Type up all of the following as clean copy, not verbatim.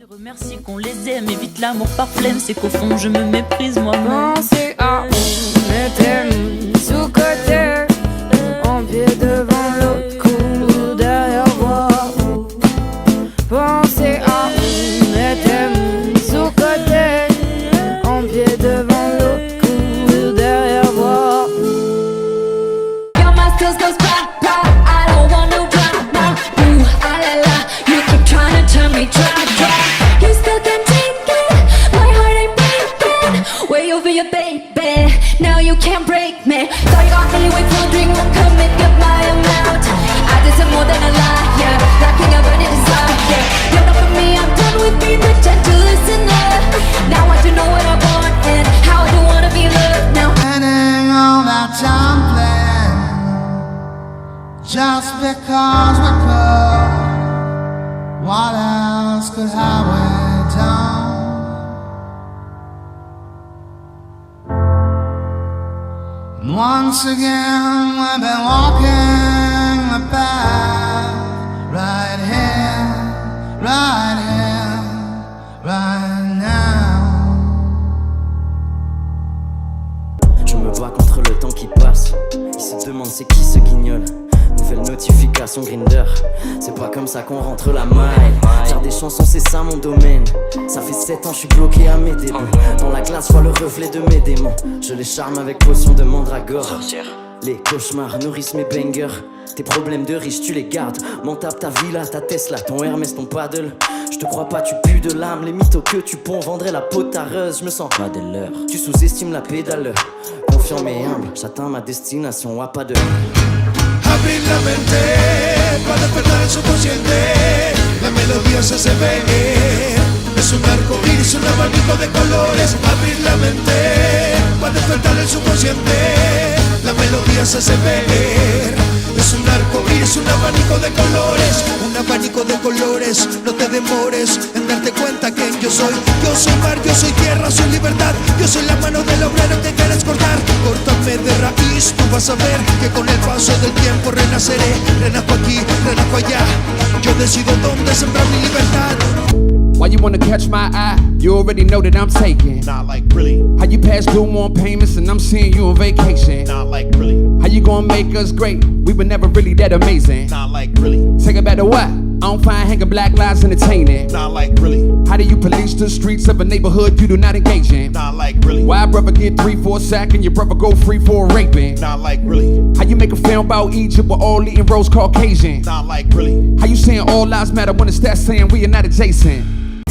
Remercie qu'on les aime, évite l'amour par flemme, c'est qu'au fond je me méprise moi-même. Pensez à on était sous-côté, en pied devant l'autre, cou derrière moi. Pensez à on était sous-côté, en pied devant l'autre, cou derrière moi. Your masters goes pop pop, I don't want no drama. Ooh, ah la la, you keep trying to turn me dry. You still can't take it, my heart ain't breaking. Way over your baby, now you can't break me. Thought you got me with wondering what could make up my amount. I did some more than a lie, yeah, lacking a burning desire, yeah. You're not for me, I'm done with being the gentle listener. Now I do know what I want and how I do wanna be loved now. Spending all that time playing just because we're close. What else could have we done? And once again we've been walking the path right here, right now. Je me bats contre le temps qui passe. Ils se demandent c'est qui ce guignol. Nouvelle notification Grindr. C'est pas comme ça qu'on rentre la maille. Faire des chansons c'est ça mon domaine. Ça fait 7 ans je suis bloqué à mes débuts. Dans la glace vois le reflet de mes démons. Je les charme avec potion de mandragore. Les cauchemars nourrissent mes bangers. Tes problèmes de riche tu les gardes. M'en tape ta villa, ta Tesla, ton Hermès, ton paddle. Je te crois pas, tu pues de l'âme. Les mythos que tu ponds vendraient la peau tareuse. Je me sens pas de l'heure. Tu sous-estimes la pédale. Confiant mais humble, j'atteins ma destination à pas de. Abrir la mente para despertar el subconsciente. La melodía se hace ver. Es un arco iris, un abanico de colores. Abrir la mente para despertar el subconsciente. La melodía se hace ver. Es un arco iris, un abanico de colores. Un abanico de colores. No te demores en darte cuenta que yo soy. Yo soy mar, yo soy tierra, soy libertad. Yo soy la mano del obrero que quieres cortar. Córtame de raíz, tú vas a ver que con el paso del tiempo renaceré. Renazco aquí, renazco allá. Yo decido dónde sembrar mi libertad. Why you wanna catch my eye? You already know that I'm taking. Not like really, How you pass due on payments and I'm seeing you on vacation? not like really, How you gonna make us great? We were never really that amazing. not like really, Take it back to what? I don't find hanging black lives entertaining. not like really, How do you police the streets of a neighborhood you do not engage in? not like really, Why brother get 3 for a sack and your brother go free for a raping? not like really, How you make a film about Egypt with all eating rose Caucasian? not like really, How you saying all lives matter when the stats saying we are not adjacent?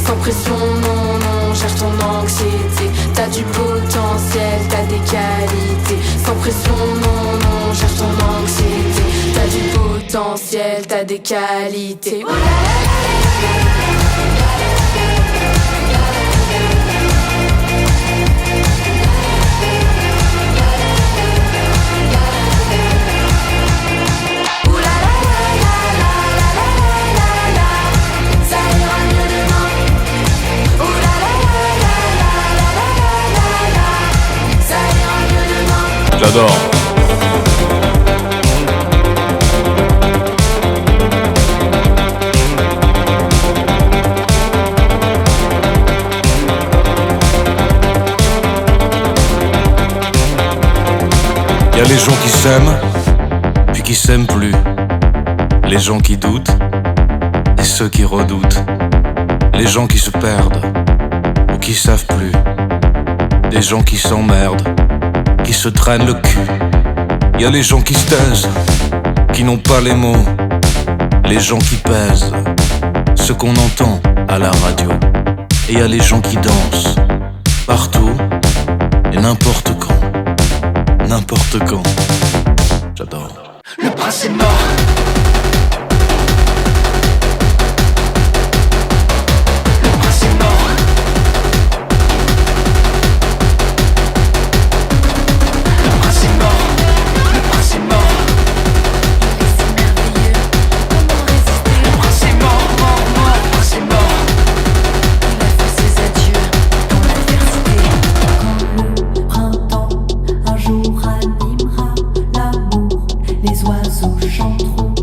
Sans pression, non, non, cherche ton anxiété. T'as du potentiel, t'as des qualités. Sans pression, non, non, cherche ton anxiété. T'as du potentiel, t'as des qualités. J'adore. Y a les gens qui s'aiment, puis qui s'aiment plus. Les gens qui doutent, et ceux qui redoutent. Les gens qui se perdent, ou qui savent plus. Des gens qui s'emmerdent, qui se traînent le cul. Y a les gens qui se taisent, qui n'ont pas les mots. Les gens qui pèsent, ce qu'on entend à la radio. Et y a les gens qui dansent, partout et n'importe quand. N'importe quand. J'adore. Le prince est mort. Le prince est mort. Le prince est mort. Le prince est mort. Le prince est mort, mort, mort. Le prince est mort. Il a fait ses adieux dans l'adversité. Quand le printemps un jour animera l'amour, les oiseaux chanteront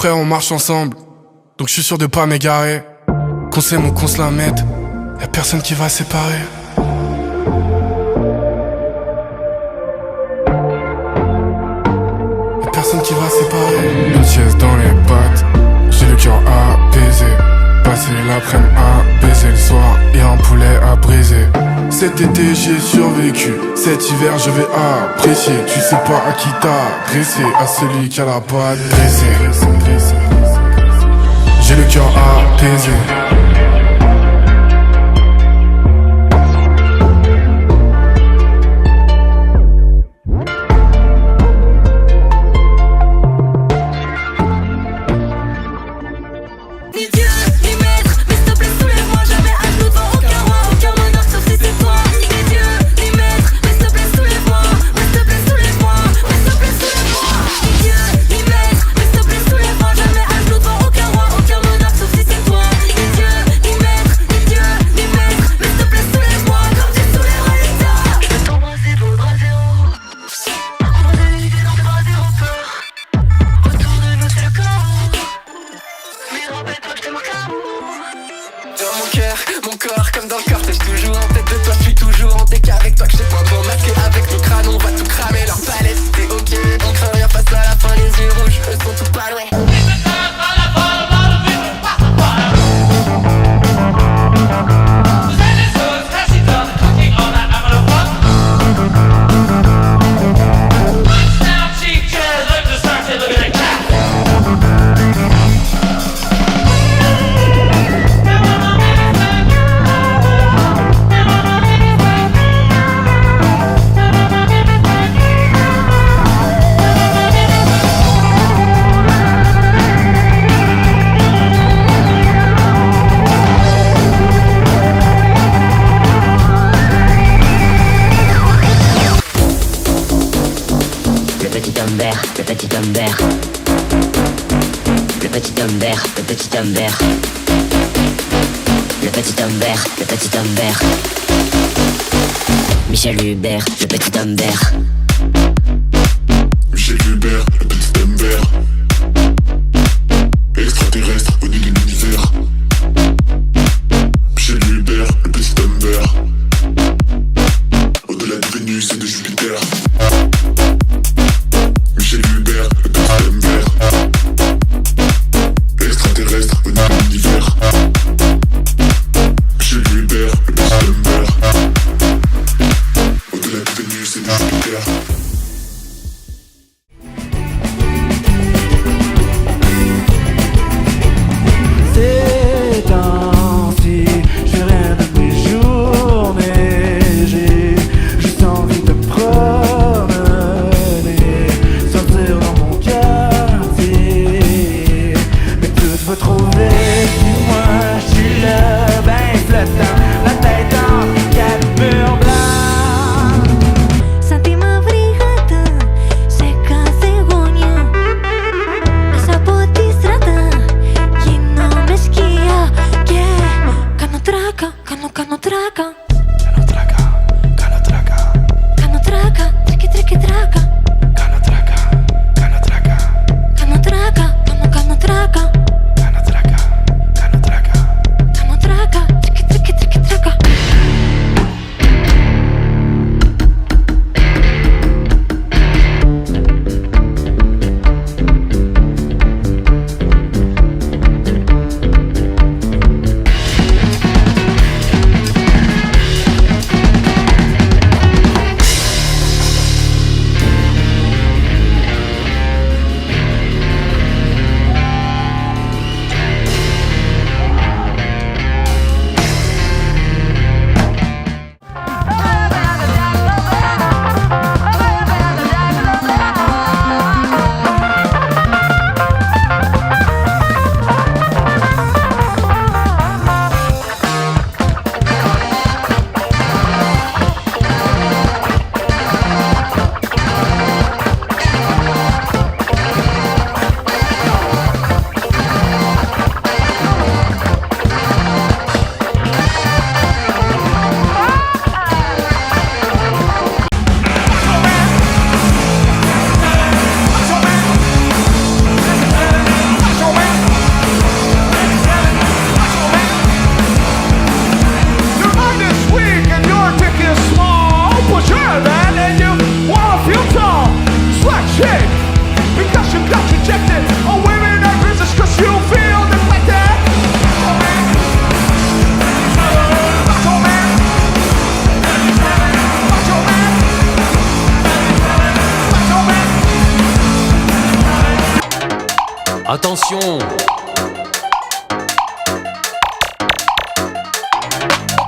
frères, on marche ensemble. Donc je suis sûr de pas m'égarer. Qu'on s'aime ou qu'on se la mette, y'a personne qui va séparer. Y'a personne qui va séparer. Une sieste dans les pattes, j'ai le cœur apaisé. Passer l'après-midi à baiser, le soir et un poulet à briser. Cet été j'ai survécu, cet hiver je vais apprécier. Tu sais pas à qui t'adresser, à celui qui a la patte dressée. J'ai le cœur apaisé. Michel Hubert, le petit homme vert. Michel Hubert, le petit homme vert. Extraterrestre au nid de l'univers. Michel Hubert, le petit homme vert. Au-delà de Vénus et de Jupiter. Michel Hubert, le petit homme vert. Extraterrestre au nid de l'univers. Michel Hubert, le petit homme vert. Au-delà de Vénus et de Jupiter. Attention!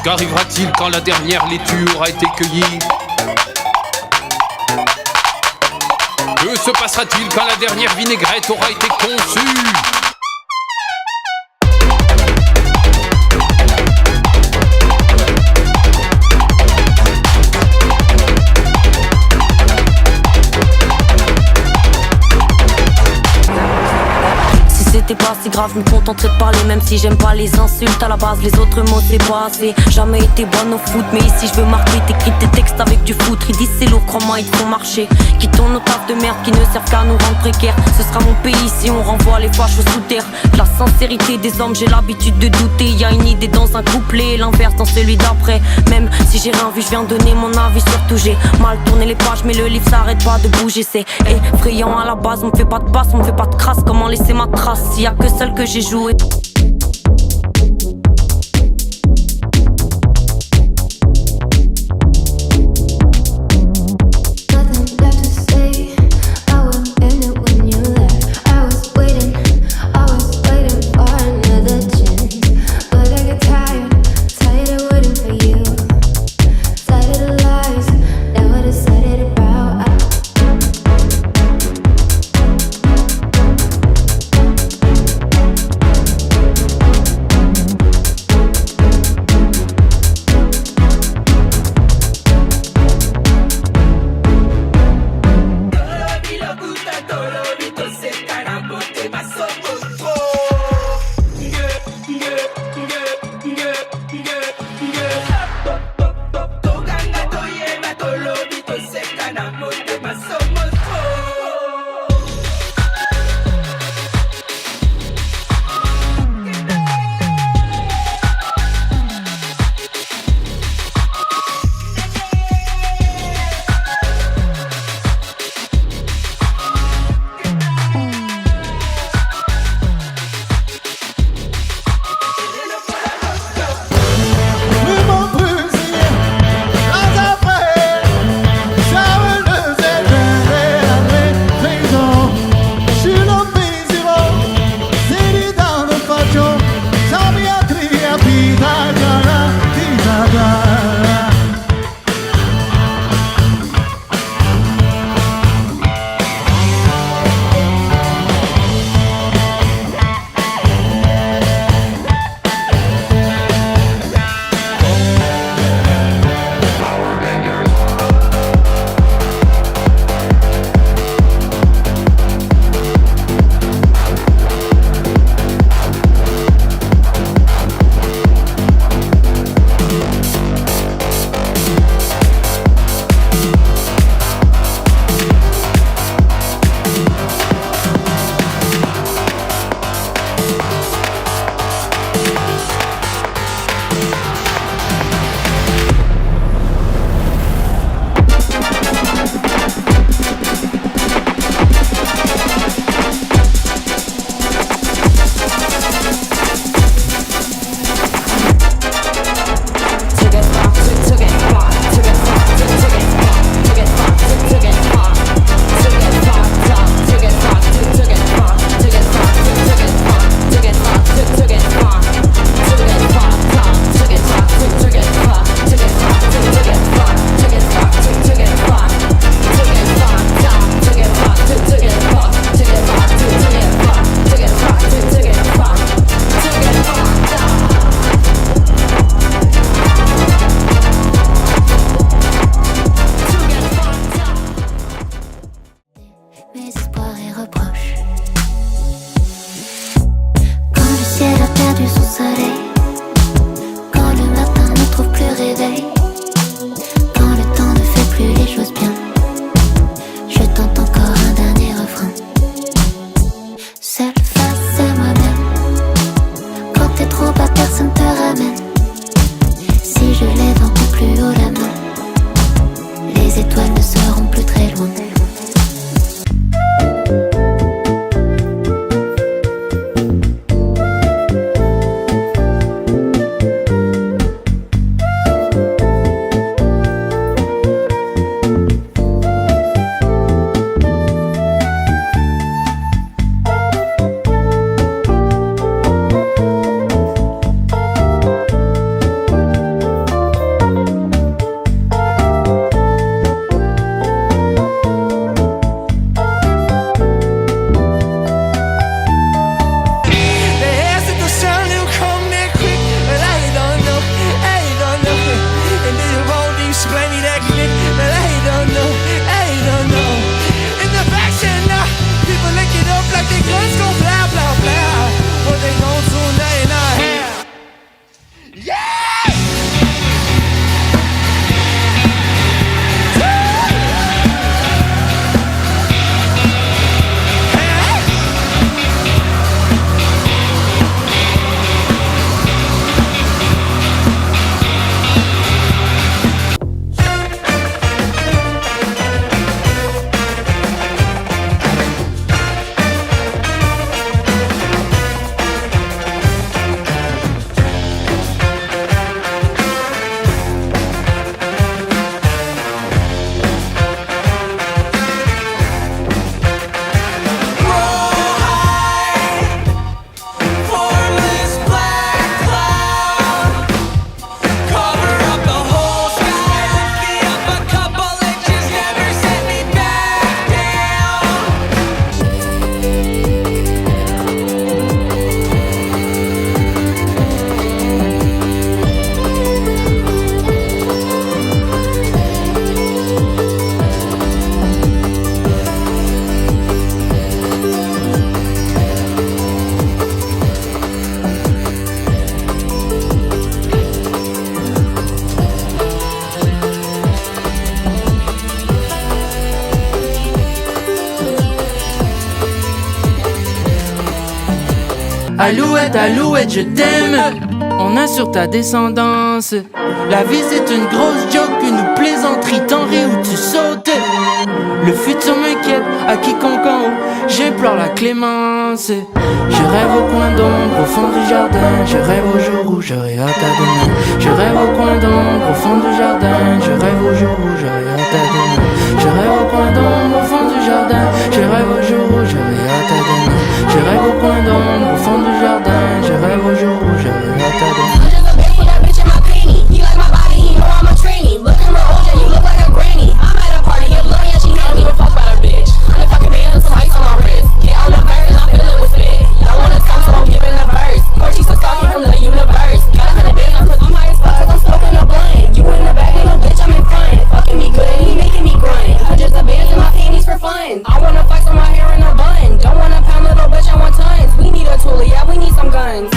Qu'arrivera-t-il quand la dernière laitue aura été cueillie? Que se passera-t-il quand la dernière vinaigrette aura été conçue? C'était pas si grave, je me contenterais de parler. Même si j'aime pas les insultes, à la base les autres mots c'est pas assez. Jamais été bonne au foot, mais ici je veux marquer. T'écris tes textes avec du foutre, ils disent c'est lourd, crois-moi ils te font marcher. Quittons nos tafs de merde qui ne servent qu'à nous rendre précaires. Ce sera mon pays si on renvoie les fâches sous terre. La sincérité des hommes, j'ai l'habitude de douter. Y'a une idée dans un couplet, l'inverse dans celui d'après. Même si j'ai rien vu, je viens donner mon avis sur tout. J'ai mal tourné les pages, mais le livre s'arrête pas de bouger. C'est effrayant à la base, on me fait pas de passe, on me fait pas de crasse. Comment laisser ma trace? S'il y a que celle que j'ai jouée. Alouette, je t'aime. On assure ta descendance. La vie c'est une grosse joke, une plaisanterie, t'en ris ou tu sautes. Le futur m'inquiète, à quiconque en haut, j'implore la clémence. Je rêve au coin d'ombre, au fond du jardin. Je rêve au jour où j'aurai hâte à demain. Je rêve au coin d'ombre, au fond du jardin. Je rêve au jour où j'aurai hâte à demain. Je rêve au coin d'ombre, au fond du jardin. Je rêve au jour où j'aurai hâte à demain. Je rêve au coin d'ombre, au fond du jardin. Je rêve au jour où j'aurai hâte à demain. I wanna flex on my hair in a bun. Don't wanna pound little bitch, I want tons. We need a tool, yeah, we need some guns.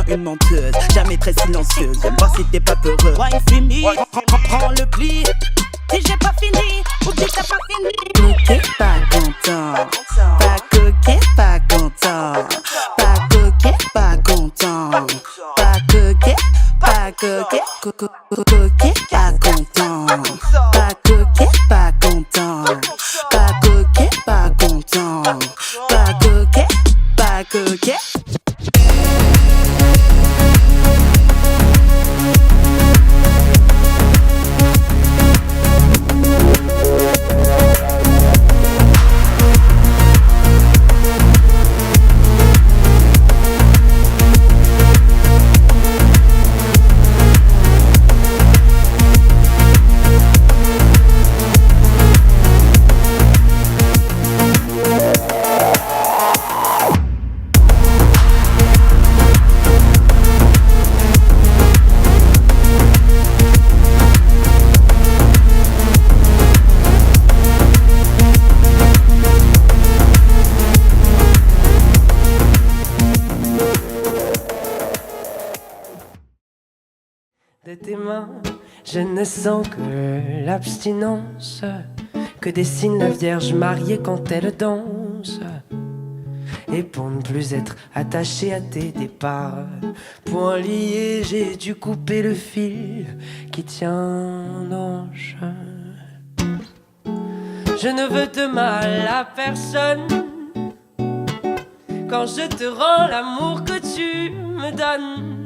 Une menteuse, jamais très silencieuse. J'aime voir si t'es pas peureux. Wine fini, prends le pli. Si j'ai pas fini, oublie t'as pas fini. Coquet, pas content. Pas coquet, pas content. Pas coquet, pas content. Pas coquet, pas coquet. Coquet, pas content. Pas coquet, pas content. Pas coquet, pas content. Pas coquet, pas coquet. De tes mains, je ne sens que l'abstinence, que dessine la Vierge mariée quand elle danse. Et pour ne plus être attaché à tes départs, point lié, j'ai dû couper le fil qui tient d'ange. Je ne veux de mal à personne quand je te rends l'amour que tu me donnes.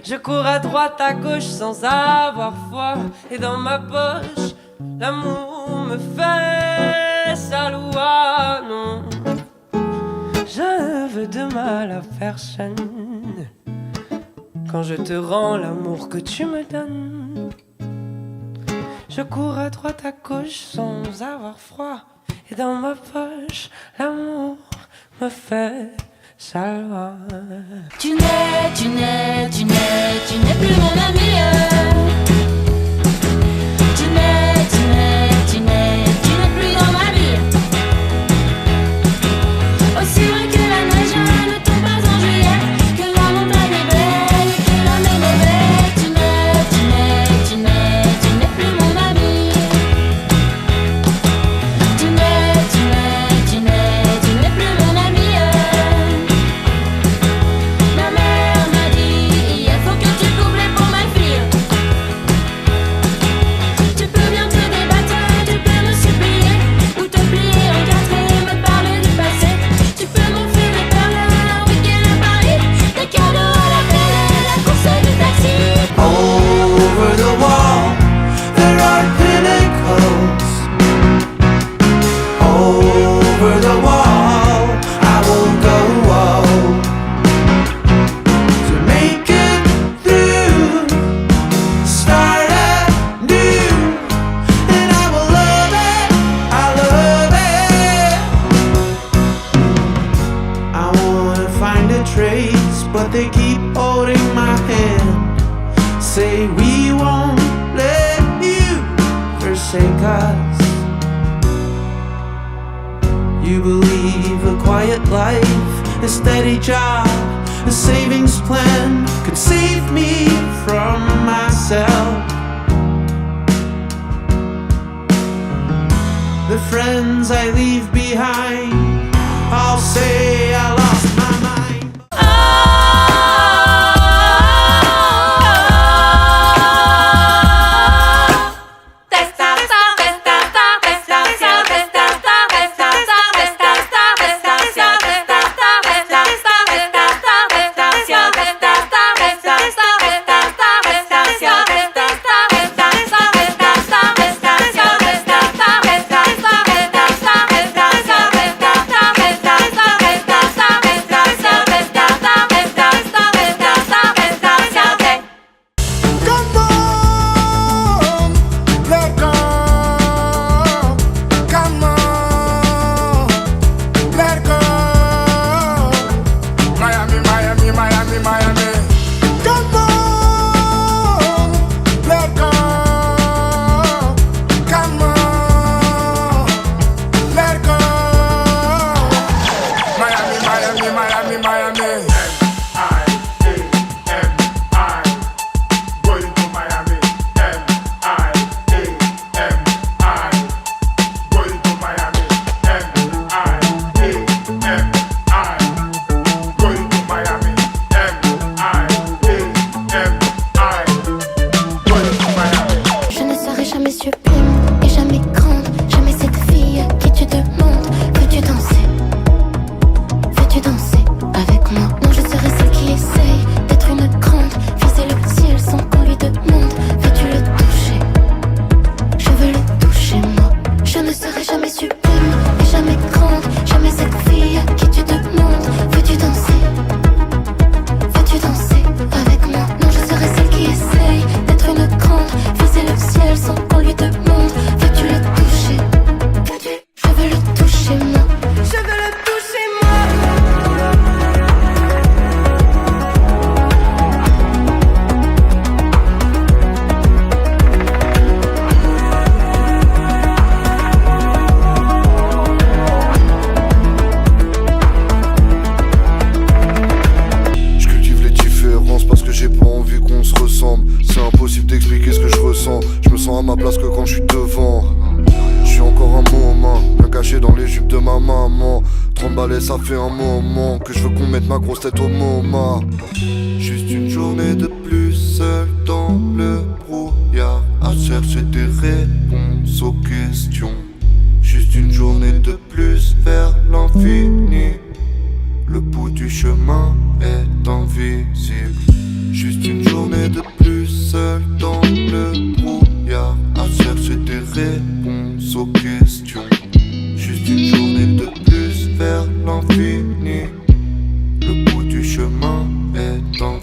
Je cours à droite, à gauche sans avoir foi. Et dans ma poche, l'amour me fait c'est sa loi, non. Je ne veux de mal à personne quand je te rends l'amour que tu me donnes. Je cours à droite à gauche sans avoir froid. Et dans ma poche, l'amour me fait sa loi. Tu n'es plus mon ami. Tu n'es plus dans ma vie. Aussi vrai que la neige ne tombe pas en juillet, que la montagne est belle et que la mer est belle. Tu n'es plus mon ami. Tu n'es plus mon ami. Ma mère m'a dit, il faut que tu coupes les pour ma fille. Tu peux bien te débattre, tu peux me supplier, ou te plier en quatre et me parler du passé. Tu peux m'offrir des perles, un week-end à Paris, des cadeaux à la télé, la course du taxi. Over the wall, there are pinnacles. Over the wall, I will go to make it through. Start anew, and I will love it. I love it. I wanna find a trace, but they keep holding my hand. Say we won't let you forsake us. You believe a quiet life, a steady job, a savings plan could save me from myself. The friends I leave behind, I'll say I lost my mind. Ça fait un moment que je veux qu'on mette ma grosse tête au MoMA. Juste une journée de plus seul dans le brouillard, à chercher des réponses aux questions. Juste une journée de plus vers l'infini. Le bout du chemin est invisible. Juste une journée de plus seul dans le brouillard, à chercher des réponses aux questions. chemin est en